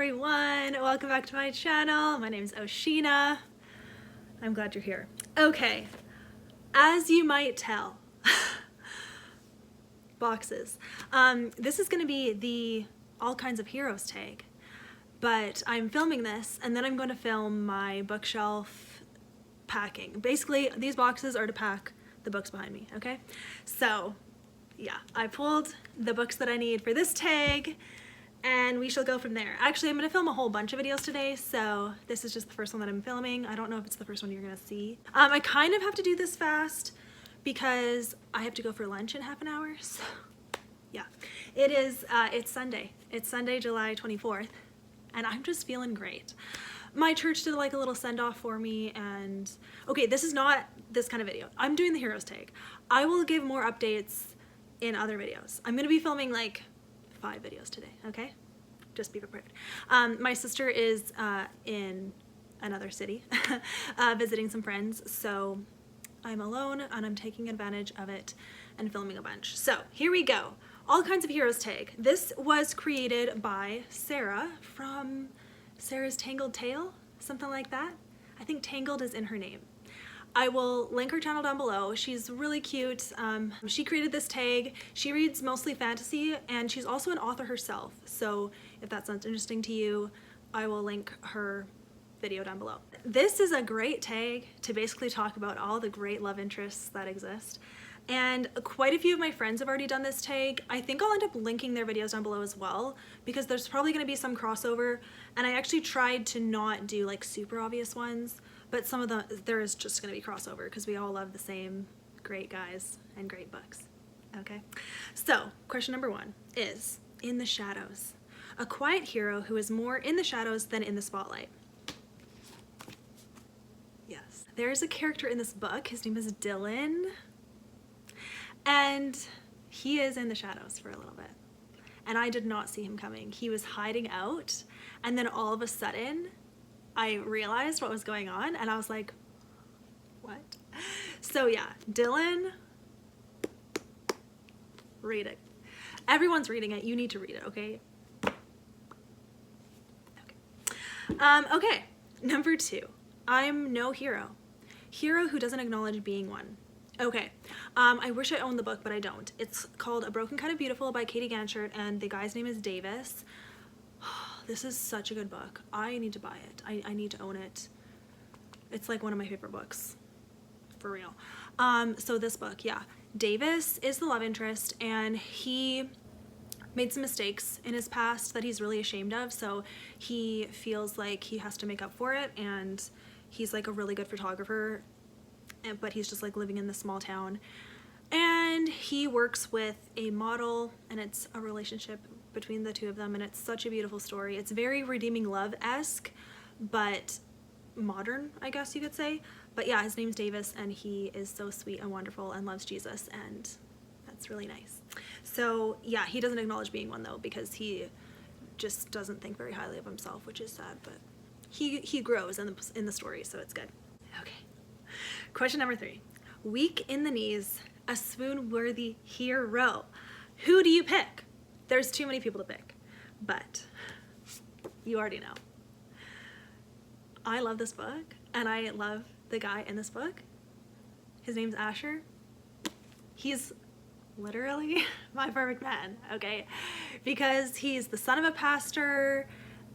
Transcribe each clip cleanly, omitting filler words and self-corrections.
everyone, welcome back to my channel. My name is Oshina. I'm glad you're here. Okay, as you might tell, boxes. This is gonna be the all kinds of heroes tag, but I'm filming this and then I'm going to film my bookshelf packing. Basically, these boxes are to pack the books behind me, okay? So yeah, I pulled the books that I need for this tag and we shall go from there. Actually, I'm gonna film a whole bunch of videos today, so this is just the first one that I'm filming. I don't know if it's the first one you're gonna see. I kind of have to do this fast because I have to go for lunch in half an hour, so yeah. It's Sunday. It's Sunday, July 24th, and I'm just feeling great. My church did like a little send-off for me, and okay, this is not this kind of video. I'm doing the heroes tag. I will give more updates in other videos. I'm gonna be filming like 5 videos today, okay? Just be prepared. My sister is in another city visiting some friends, so I'm alone and I'm taking advantage of it and filming a bunch. So here we go. All kinds of heroes tag. This was created by Sarah from Sarah's Tangled Tale, something like that. I think Tangled is in her name. I will link her channel down below. She's really cute. She created this tag. She reads mostly fantasy and she's also an author herself. So if that sounds interesting to you, I will link her video down below. This is a great tag to basically talk about all the great love interests that exist. And quite a few of my friends have already done this tag. I think I'll end up linking their videos down below as well because there's probably gonna be some crossover. And I actually tried to not do like super obvious ones, but some of them, there is just gonna be crossover because we all love the same great guys and great books, okay? So, question number 1 is, in the shadows. A quiet hero who is more in the shadows than in the spotlight. Yes. There's a character in this book, his name is Dylan, and he is in the shadows for a little bit. And I did not see him coming. He was hiding out, and then all of a sudden, I realized what was going on and I was like, what? So yeah, Dylan, read it. Everyone's reading it, you need to read it, okay? Okay, number 2, I'm no hero. Hero who doesn't acknowledge being one. Okay, I wish I owned the book, but I don't. It's called A Broken Kind of Beautiful by Ganshert, and the guy's name is Deese. This is such a good book. I need to buy it. I need to own it. It's like one of my favorite books, for real. So this book, yeah. Deese is the love interest and he made some mistakes in his past that he's really ashamed of, so he feels like he has to make up for it, and he's like a really good photographer, but he's just like living in this small town. And he works with a model and it's a relationship between the two of them, and it's such a beautiful story. It's very Redeeming Love-esque, but modern, I guess you could say. But yeah, his name's Deese and he is so sweet and wonderful and loves Jesus, and that's really nice. So yeah, he doesn't acknowledge being one though because he just doesn't think very highly of himself, which is sad, but he grows in the story, so it's good. Okay. Question number 3. Weak in the knees, a swoon-worthy hero. Who do you pick? There's too many people to pick, but you already know. I love this book, and I love the guy in this book. His name's Asher. He's literally my perfect man, okay? Because he's the son of a pastor,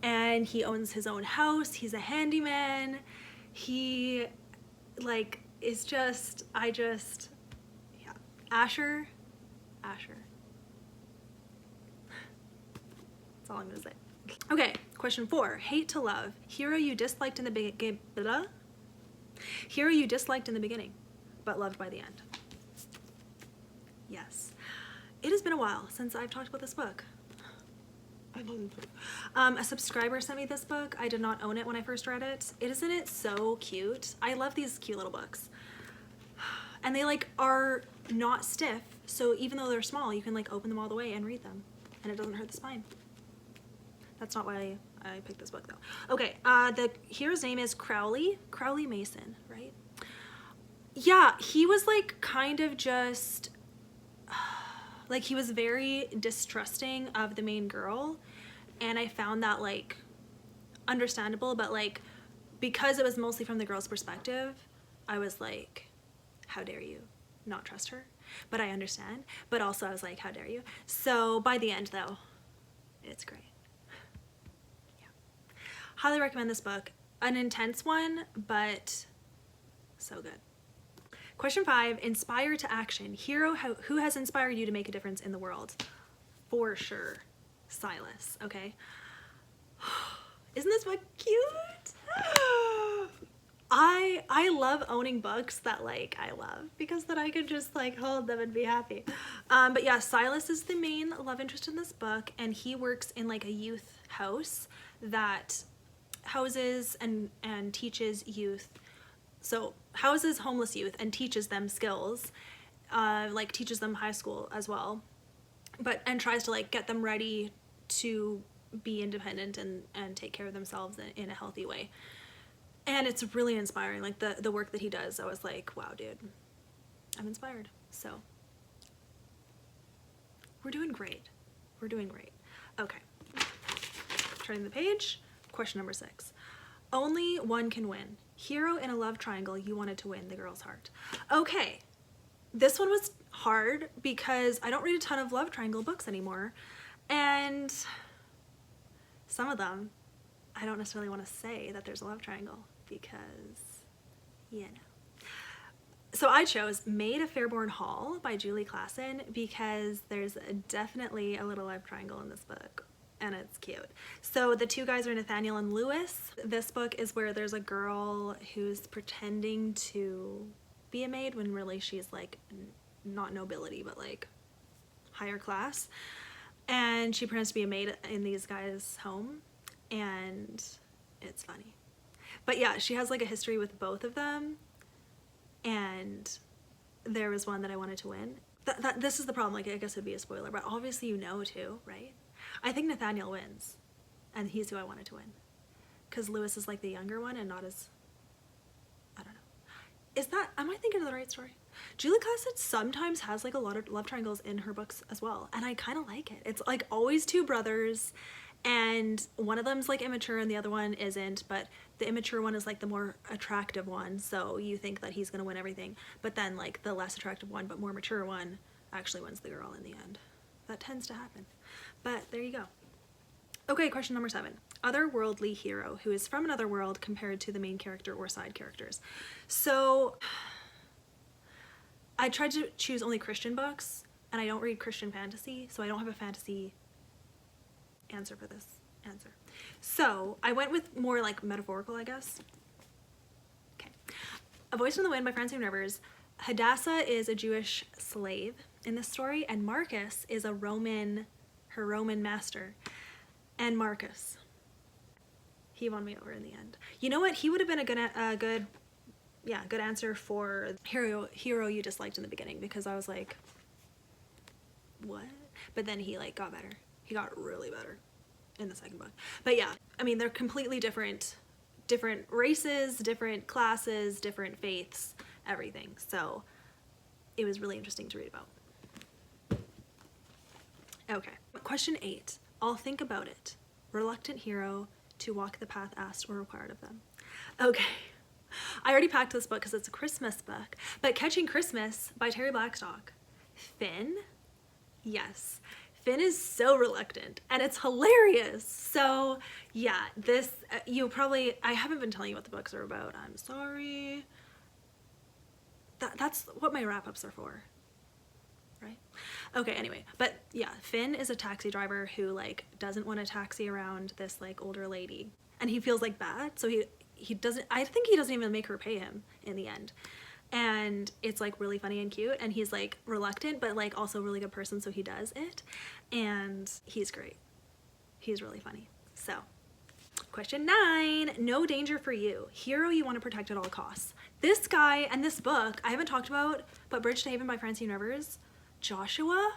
and he owns his own house. He's a handyman. He, like, is just, yeah. Asher. That's all I'm gonna say. Okay, question 4. Hate to love. Hero you disliked in the beginning. Hero you disliked in the beginning, but loved by the end. Yes. It has been a while since I've talked about this book. I love this book. A subscriber sent me this book. I did not own it when I first read it. Isn't it so cute? I love these cute little books. And they like are not stiff, so even though they're small, you can like open them all the way and read them, and it doesn't hurt the spine. That's not why I picked this book though. Okay, the hero's name is Crowley Mason, right? Yeah, he was like kind of just Like, he was very distrusting of the main girl, and I found that like understandable, but like, because it was mostly from the girl's perspective, I was like, how dare you not trust her? But I understand. But also I was like, how dare you? So by the end though, it's great. Yeah. Highly recommend this book. An intense one, but so good. Question 5, inspire to action. Hero who has inspired you to make a difference in the world? For sure, Silas, okay? Isn't this book cute? I love owning books that like I love, because then I could just like hold them and be happy. But yeah, Silas is the main love interest in this book, and he works in like a youth house that houses and teaches youth. So houses homeless youth and teaches them skills, like teaches them high school as well, and tries to like get them ready to be independent and take care of themselves in a healthy way. And it's really inspiring, like the work that he does. I was like, wow, dude, I'm inspired. So we're doing great. We're doing great. Okay, turning the page. Question number 6. Only one can win. Hero in a love triangle, you wanted to win the girl's heart. Okay, this one was hard because I don't read a ton of love triangle books anymore, and some of them I don't necessarily want to say that there's a love triangle because, you know. So I chose Maid of Fairbourne Hall by Julie Klassen because there's definitely a little love triangle in this book, and it's cute. So the two guys are Nathaniel and Lewis. This book is where there's a girl who's pretending to be a maid when really she's like not nobility but like higher class, and she pretends to be a maid in these guys' home, and it's funny. But yeah, she has like a history with both of them, and there was one that I wanted to win. This is the problem, like I guess it'd be a spoiler, but obviously you know too, right? I think Nathaniel wins, and he's who I wanted to win, because Lewis is like the younger one and not as, I don't know. Am I thinking of the right story? Julie Klassen sometimes has like a lot of love triangles in her books as well, and I kind of like it. It's like always two brothers, and one of them's like immature and the other one isn't, but the immature one is like the more attractive one, so you think that he's gonna win everything, but then like the less attractive one but more mature one actually wins the girl in the end. That tends to happen. But there you go. Okay, question number 7. Otherworldly hero who is from another world compared to the main character or side characters. So I tried to choose only Christian books, and I don't read Christian fantasy, so I don't have a fantasy answer for this answer. So I went with more like metaphorical, I guess. Okay. A Voice in the Wind by Francine Rivers. Hadassah is a Jewish slave in this story, and Marcus is her Roman master. And Marcus, he won me over in the end. You know what? He would have been a good answer for hero you disliked in the beginning, because I was like, what? But then he like got better. He got really better in the second book. But yeah, I mean, they're completely different races, different classes, different faiths, everything. So it was really interesting to read about. Okay, question 8. I'll think about it. Reluctant hero to walk the path asked or required of them. Okay, I already packed this book because it's a Christmas book, but Catching Christmas by Terri Blackstock. Finn? Yes. Finn is so reluctant, and it's hilarious. So yeah, this, I haven't been telling you what the books are about. I'm sorry. That's what my wrap-ups are for, right? Okay, anyway, but yeah, Finn is a taxi driver who like doesn't want to taxi around this like older lady, and he feels like bad, so he doesn't, I think he doesn't even make her pay him in the end. And it's like really funny and cute, and he's like reluctant but like also a really good person, so he does it, and he's great. He's really funny. So question 9. No danger for you. Hero you want to protect at all costs. This guy and this book I haven't talked about, but Bridge to Haven by Francine Rivers. Joshua.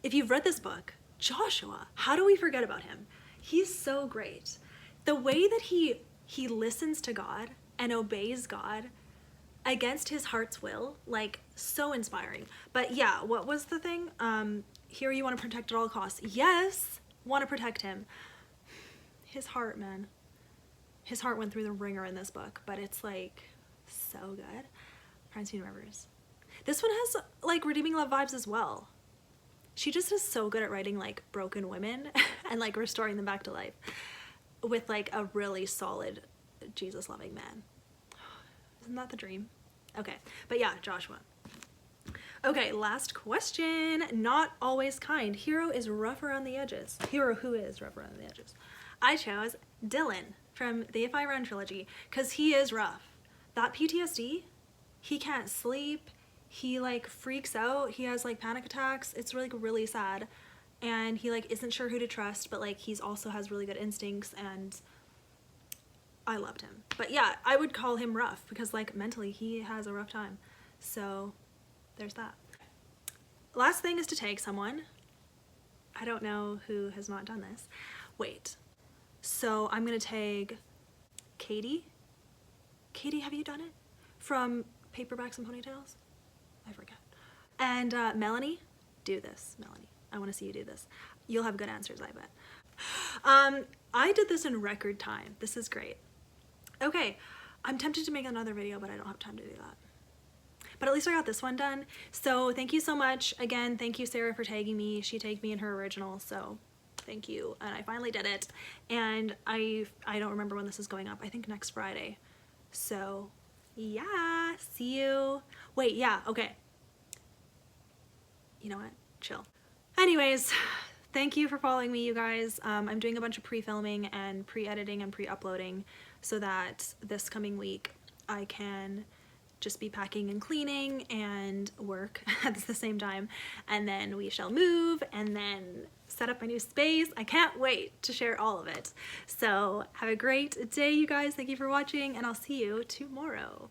If you've read this book, Joshua, how do we forget about him? He's so great. The way that he listens to God and obeys God against his heart's will, like so inspiring. But yeah, what was the thing? Here you want to protect at all costs. Yes, want to protect him. His heart, man. His heart went through the ringer in this book, but it's like so good. Francine Rivers. This one has like redeeming love vibes as well. She just is so good at writing like broken women and like restoring them back to life with like a really solid Jesus loving man. Isn't that the dream? Okay, but yeah, Joshua. Okay, last question. Not always kind. Hero is rough around the edges. Hero who is rough around the edges. I chose Dylan from the If I Run trilogy because he is rough. That PTSD, he can't sleep. He like freaks out. He has like panic attacks. It's like really sad. And he like isn't sure who to trust, but like he's also has really good instincts, and I loved him. But yeah, I would call him rough because like mentally he has a rough time. So there's that. Last thing is to tag someone. I don't know who has not done this. Wait. So I'm gonna tag Katie. Katie, have you done it? From Paperbacks and Ponytails? I forget. And Melanie, do this, Melanie. I want to see you do this. You'll have good answers, I bet. I did this in record time. This is great. Okay, I'm tempted to make another video, but I don't have time to do that. But at least I got this one done. So thank you so much. Again, thank you, Sarah, for tagging me. She tagged me in her original, so thank you. And I finally did it. And I don't remember when this is going up. I think next Friday. So yeah, see you. Wait, yeah, okay. You know what? Chill. Anyways, thank you for following me, you guys. I'm doing a bunch of pre-filming and pre-editing and pre-uploading so that this coming week I can just be packing and cleaning and work at the same time. And then we shall move and then set up my new space. I can't wait to share all of it. So have a great day, you guys. Thank you for watching, and I'll see you tomorrow.